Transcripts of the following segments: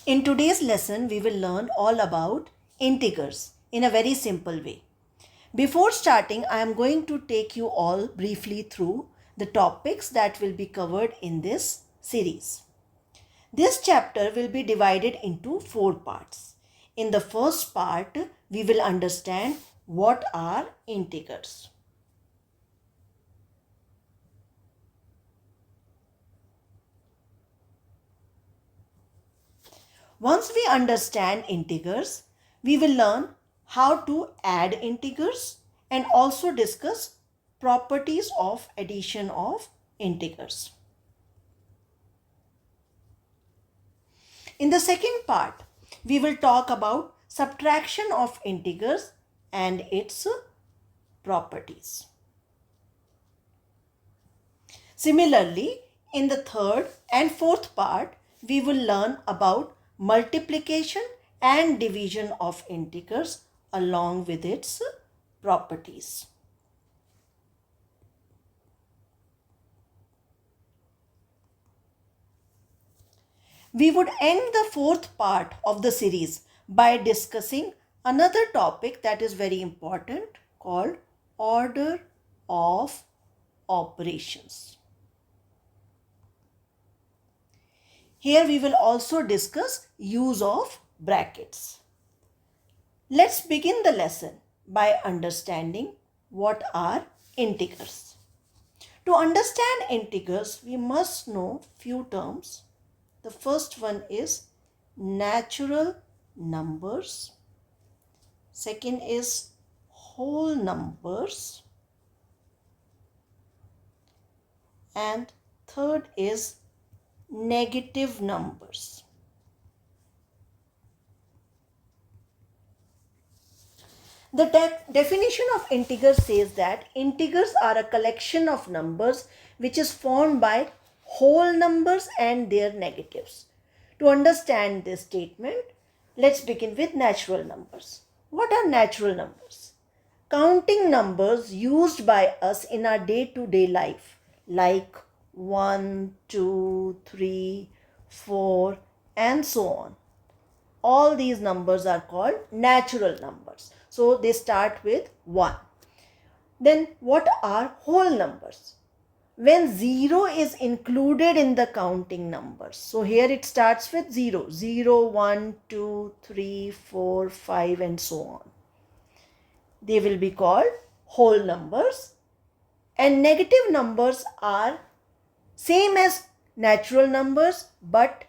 In today's lesson, we will learn all about integers in a very simple way. Before starting, I am going to take you all briefly through the topics that will be covered in this series. This chapter will be divided into 4 parts. In the first part, we will understand what are integers. Once we understand integers, we will learn how to add integers and also discuss properties of addition of integers. In the second part, we will talk about subtraction of integers and its properties. Similarly, in the third and fourth part, we will learn about multiplication and division of integers along with its properties. We would end the fourth part of the series by discussing another topic that is very important called order of operations. Here we will also discuss use of brackets. Let's begin the lesson by understanding what are integers. To understand integers, we must know few terms. The first one is natural numbers. Second is whole numbers. And third is negative numbers. The definition of integers says that integers are a collection of numbers which is formed by whole numbers and their negatives. To understand this statement, let's begin with natural numbers. What are natural numbers? Counting numbers used by us in our day-to-day life, like 1, 2, 3, 4, and so on. All these numbers are called natural numbers. So they start with 1. Then what are whole numbers? When 0 is included in the counting numbers. So here it starts with 0. 0, 1, 2, 3, 4, 5 and so on. They will be called whole numbers. And negative numbers are same as natural numbers, but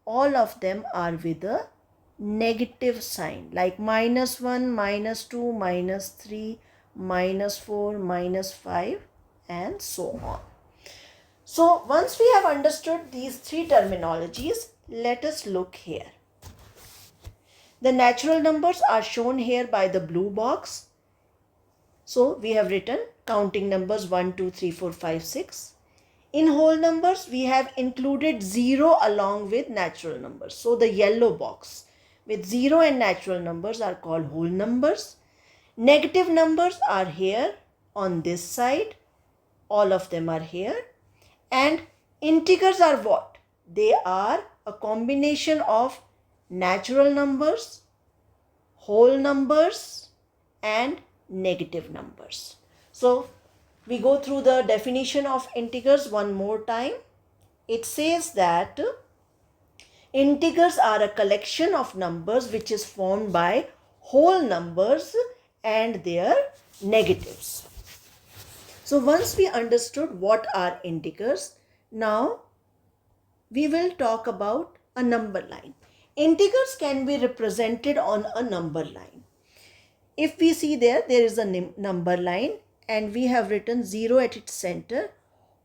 all of them are with a negative sign, like -1, -2, -3, -4, -5 and so on. So once we have understood these three terminologies, let us look here. The natural numbers are shown here by the blue box. So we have written counting numbers 1, 2, 3, 4, 5, 6. In whole numbers, we have included 0 along with natural numbers. So the yellow box with 0 and natural numbers are called whole numbers. Negative numbers are here on this side. All of them are here. And integers are what? They are a combination of natural numbers, whole numbers, and negative numbers. So we go through the definition of integers one more time. It says that integers are a collection of numbers which is formed by whole numbers and their negatives. So once we understood what are integers, now we will talk about a number line. Integers can be represented on a number line. If we see there is a number line and we have written 0 at its center.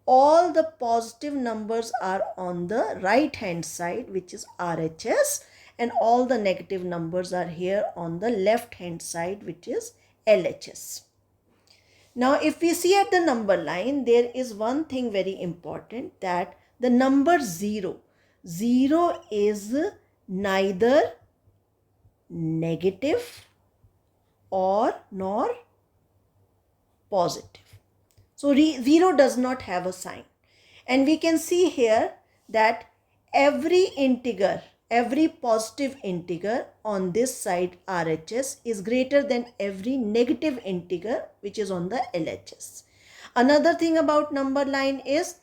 All the positive numbers are on the right hand side, which is RHS, and all the negative numbers are here on the left hand side, which is LHS. Now if we see at the number line, there is one thing very important, that the number 0 is neither negative or nor positive. So 0 does not have a sign. And we can see here that every integer every positive integer on this side RHS is greater than every negative integer which is on the LHS. Another thing about number line is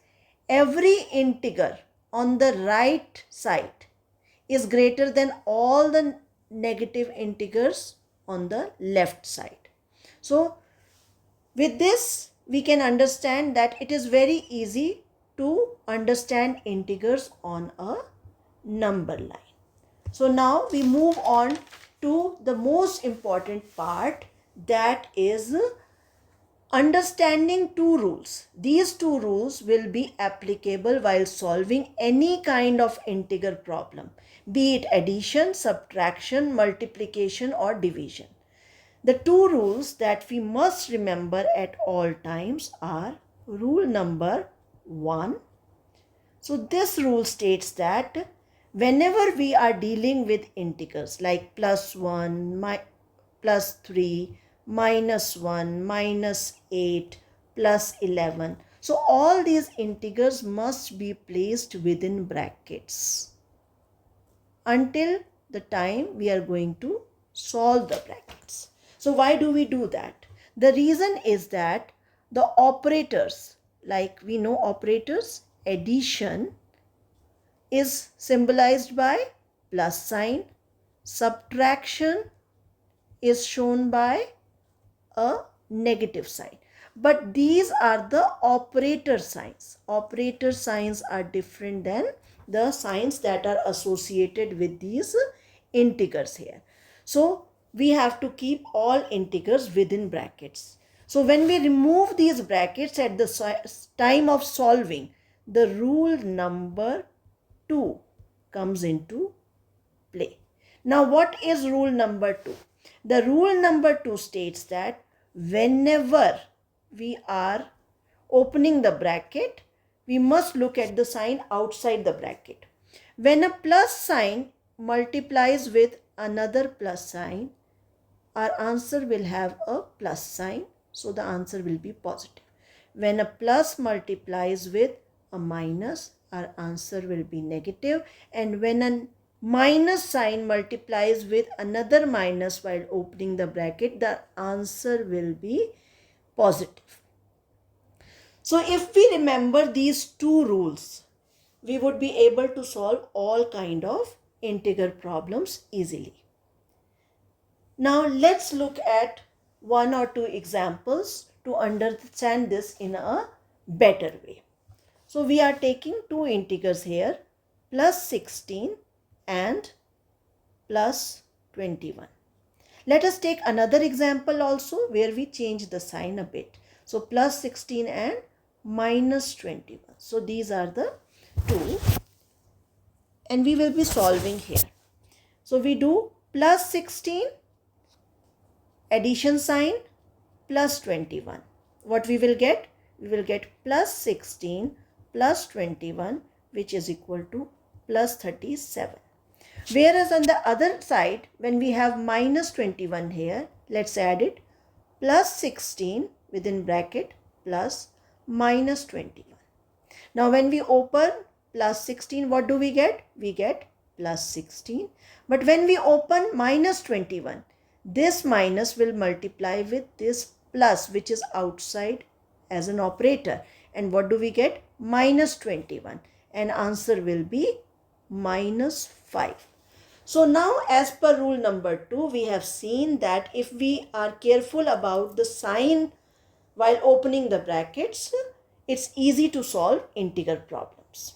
every integer on the right side is greater than all the negative integers on the left side. So with this, we can understand that it is very easy to understand integers on a number line. So now we move on to the most important part, that is understanding two rules. These two rules will be applicable while solving any kind of integer problem, be it addition, subtraction, multiplication or division. The two rules that we must remember at all times are rule number 1. So this rule states that whenever we are dealing with integers like +1, +3, -1, -8, +11. So all these integers must be placed within brackets until the time we are going to solve the brackets. So why do we do that? The reason is that the operators, like we know operators, addition is symbolized by plus sign, subtraction is shown by a negative sign. But these are the operator signs. Operator signs are different than the signs that are associated with these integers here. So we have to keep all integers within brackets. So when we remove these brackets at the time of solving, the rule number 2 comes into play. Now what is rule number 2? The rule number 2 states that whenever we are opening the bracket, we must look at the sign outside the bracket. When a plus sign multiplies with another plus sign, our answer will have a plus sign, so the answer will be positive. When a plus multiplies with a minus, our answer will be negative. And when a minus sign multiplies with another minus while opening the bracket, the answer will be positive. So if we remember these two rules, we would be able to solve all kind of integer problems easily. Now let's look at one or two examples to understand this in a better way. So we are taking two integers here, +16 and +21. Let us take another example also where we change the sign a bit. So +16 and -21. So these are the two and we will be solving here. So we do +16, addition sign, +21. What we will get? We will get +16 +21, which is equal to +37. Whereas on the other side, when we have -21 here, let's add it, +16 within bracket plus -21. Now when we open +16, what do we get? We get +16. But when we open -21, this minus will multiply with this plus, which is outside as an operator. And what do we get? -21. And answer will be -5. So now as per rule number 2, we have seen that if we are careful about the sign while opening the brackets, it's easy to solve integer problems.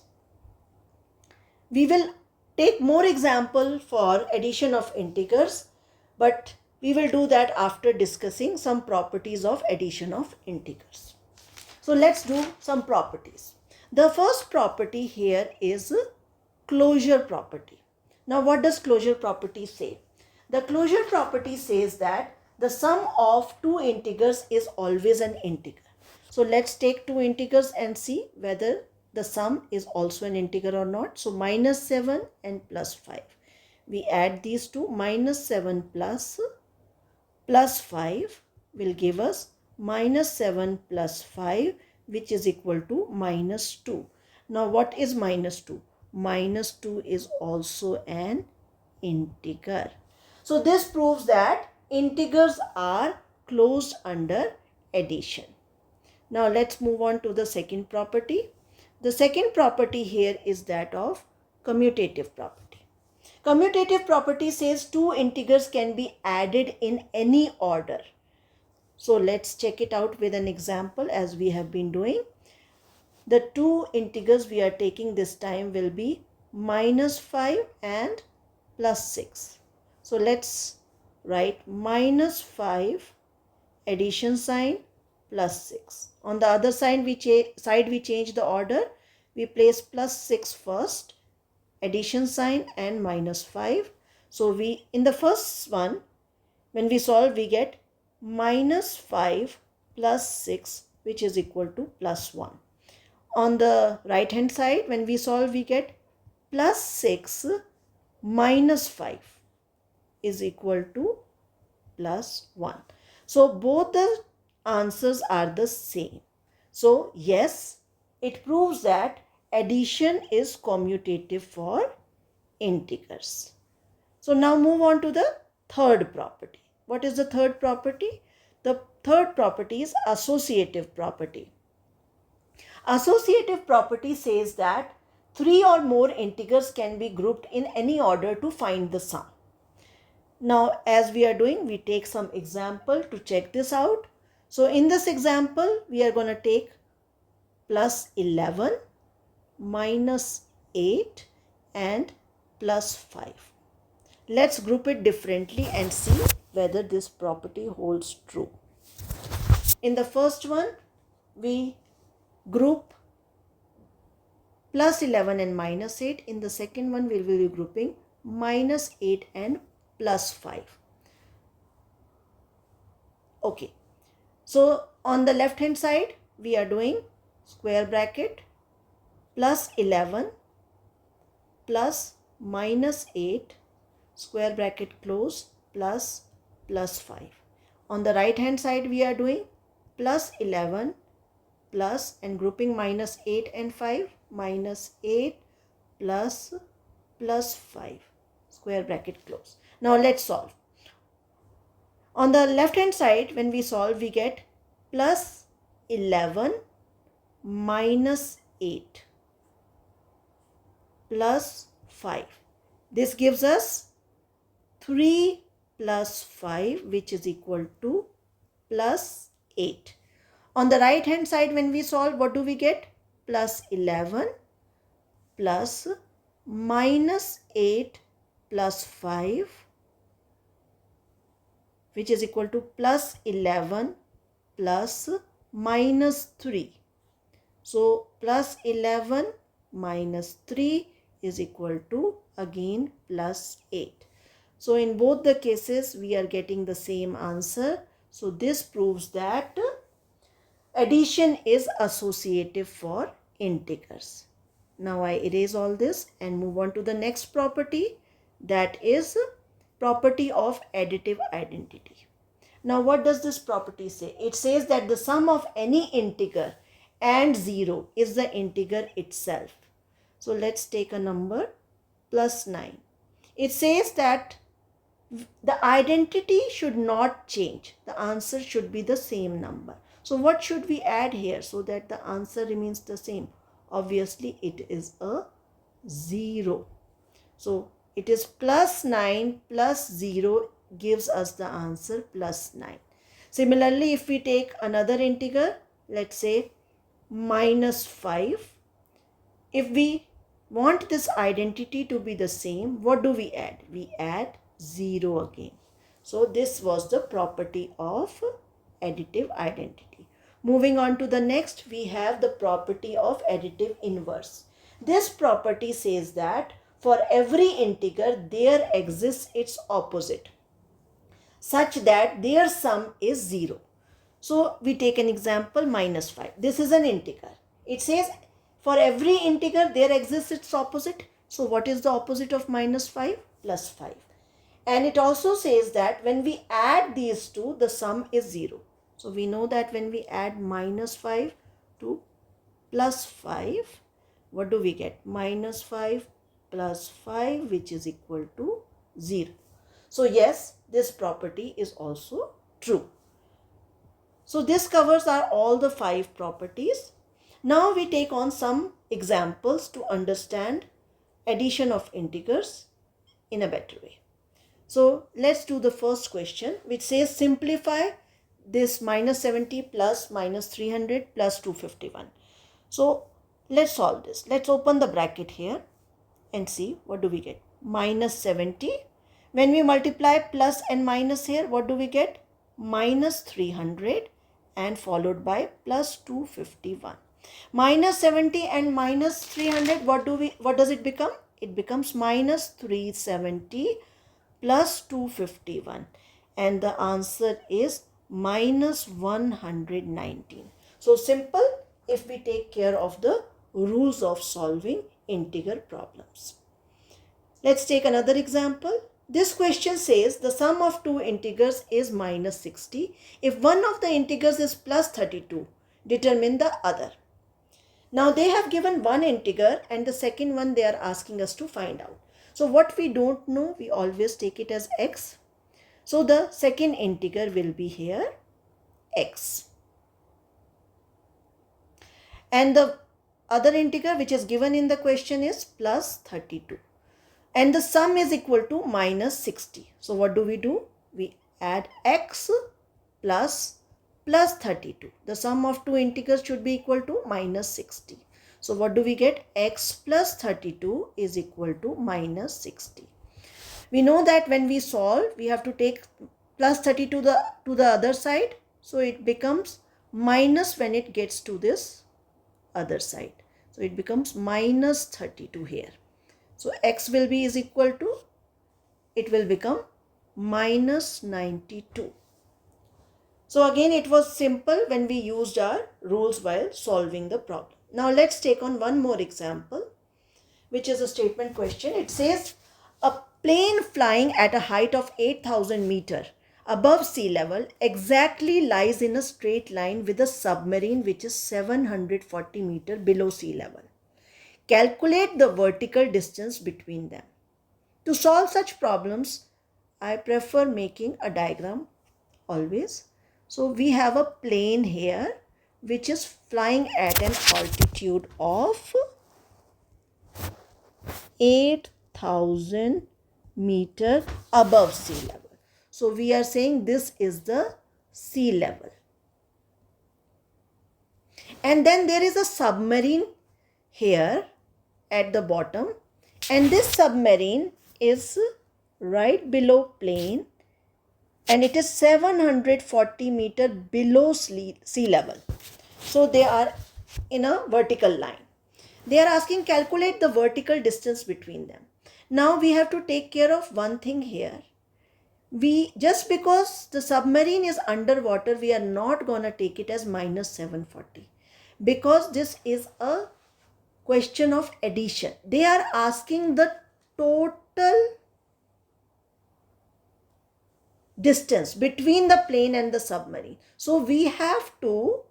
We will take more example for addition of integers, but we will do that after discussing some properties of addition of integers. So let's do some properties. The first property here is closure property. Now what does closure property say? The closure property says that the sum of two integers is always an integer. So let's take two integers and see whether the sum is also an integer or not. So -7 and +5. We add these two. -7 plus 5 will give us -7 plus 5, which is equal to -2. Now what is -2? minus 2 is also an integer. So this proves that integers are closed under addition. Now let's move on to the second property. The second property here is that of commutative property. Commutative property says two integers can be added in any order. So let's check it out with an example as we have been doing. The two integers we are taking this time will be minus 5 and plus 6. So let's write minus 5 addition sign plus 6. On the other side we change the order. We place plus 6 first, addition sign and minus 5. So we in the first one, when we solve, we get minus 5 plus 6, which is equal to plus 1. On the right hand side, when we solve, we get plus 6 minus 5 is equal to plus 1. So both the answers are the same. So yes, it proves that addition is commutative for integers. So now move on to the third property. What is the third property? The third property is associative property. Associative property says that three or more integers can be grouped in any order to find the sum. Now, as we are doing, we take some example to check this out. So in this example, we are going to take plus 11, minus 8 and plus 5. Let's group it differently and see whether this property holds true. In the first one, we group plus 11 and minus 8. In the second one, we will be grouping minus 8 and plus 5. Okay. So on the left hand side, we are doing square bracket plus 11 plus minus 8 square bracket close plus 5. On the right hand side, we are doing plus 11 plus and grouping minus 8 and 5, minus 8 plus 5 square bracket close. Now let's solve. On the left hand side, when we solve, we get plus 11 minus 8 plus 5. This gives us 3 plus 5, which is equal to plus 8. On the right hand side, when we solve, what do we get? Plus 11 plus minus 8 plus 5, which is equal to plus 11 plus minus 3. So plus 11 minus 3 is equal to again plus 8. So in both the cases, we are getting the same answer. So this proves that addition is associative for integers. Now I erase all this and move on to the next property, that is property of additive identity. Now what does this property say? It says that the sum of any integer and 0 is the integer itself. So let's take a number plus 9. It says that the identity should not change. The answer should be the same number. So what should we add here so that the answer remains the same? Obviously it is a 0. So it is plus 9 plus 0 gives us the answer plus 9. Similarly, if we take another integer, let's say minus 5. If we want this identity to be the same, what do we add? We add 0 again. So this was the property of additive identity. Moving on to the next, we have the property of additive inverse. This property says that for every integer there exists its opposite, such that their sum is 0. So we take an example, minus 5. This is an integer. It says for every integer there exists its opposite. So what is the opposite of minus 5? Plus 5. And it also says that when we add these two, the sum is 0. So we know that when we add minus 5 to plus 5, what do we get? Minus 5 plus 5, which is equal to 0. So yes, this property is also true. So this covers all the 5 properties. Now we take on some examples to understand addition of integers in a better way. So let's do the first question, which says simplify this minus 70 plus minus 300 plus 251. So let's solve this. Let's open the bracket here and see what do we get. Minus 70. When we multiply plus and minus here, what do we get? Minus 300 and followed by plus 251. Minus 70 and minus 300, what does it become? It becomes minus 370 plus 251, and the answer is minus 119. So simple if we take care of the rules of solving integer problems. Let's take another example. This question says the sum of two integers is minus 60. If one of the integers is plus 32, determine the other. Now they have given one integer and the second one they are asking us to find out. So what we don't know, we always take it as x. So the second integer will be here x. And the other integer which is given in the question is plus 32. And the sum is equal to minus 60. So what do? We add x plus 32. The sum of two integers should be equal to minus 60. So what do we get? X plus 32 is equal to minus 60. We know that when we solve, we have to take plus 30 to the other side. So it becomes minus when it gets to this other side. So it becomes minus 32 here. So x will be is equal to, it will become minus 92. So again, it was simple when we used our rules while solving the problem. Now let's take on one more example, which is a statement question. It says a plane flying at a height of 8,000 meter above sea level exactly lies in a straight line with a submarine which is 740 meter below sea level. Calculate the vertical distance between them. To solve such problems, I prefer making a diagram always. So we have a plane here which is flying at an altitude of 8,000 meter above sea level. So we are saying this is the sea level. And then there is a submarine here at the bottom, and this submarine is right below plane and it is 740 meter below sea level. So they are in a vertical line. They are asking calculate the vertical distance between them. Now we have to take care of one thing here. Just because the submarine is underwater, we are not going to take it as minus 740 because this is a question of addition. They are asking the total distance between the plane and the submarine. So we have to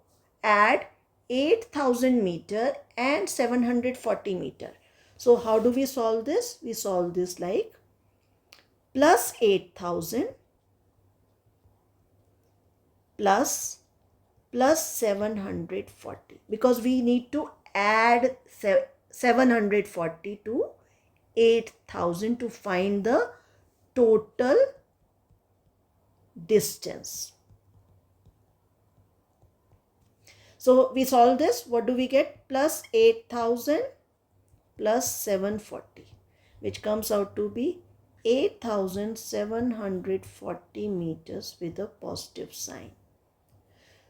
add 8,000 meter and 740 meter. So how do we solve this? We solve this like plus 8,000 plus 740, because we need to add 740 to 8,000 to find the total distance. So we solve this. What do we get? Plus 8,000 plus 740, which comes out to be 8,740 meters with a positive sign.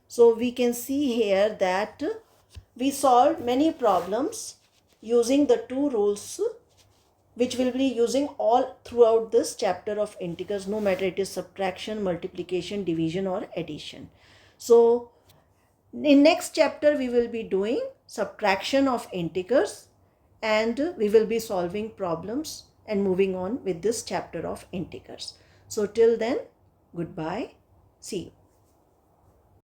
So we can see here that we solved many problems using the two rules which we'll be using all throughout this chapter of integers, no matter it is subtraction, multiplication, division or addition. So in next chapter we will be doing subtraction of integers and we will be solving problems and moving on with this chapter of integers. So till then, goodbye. See you.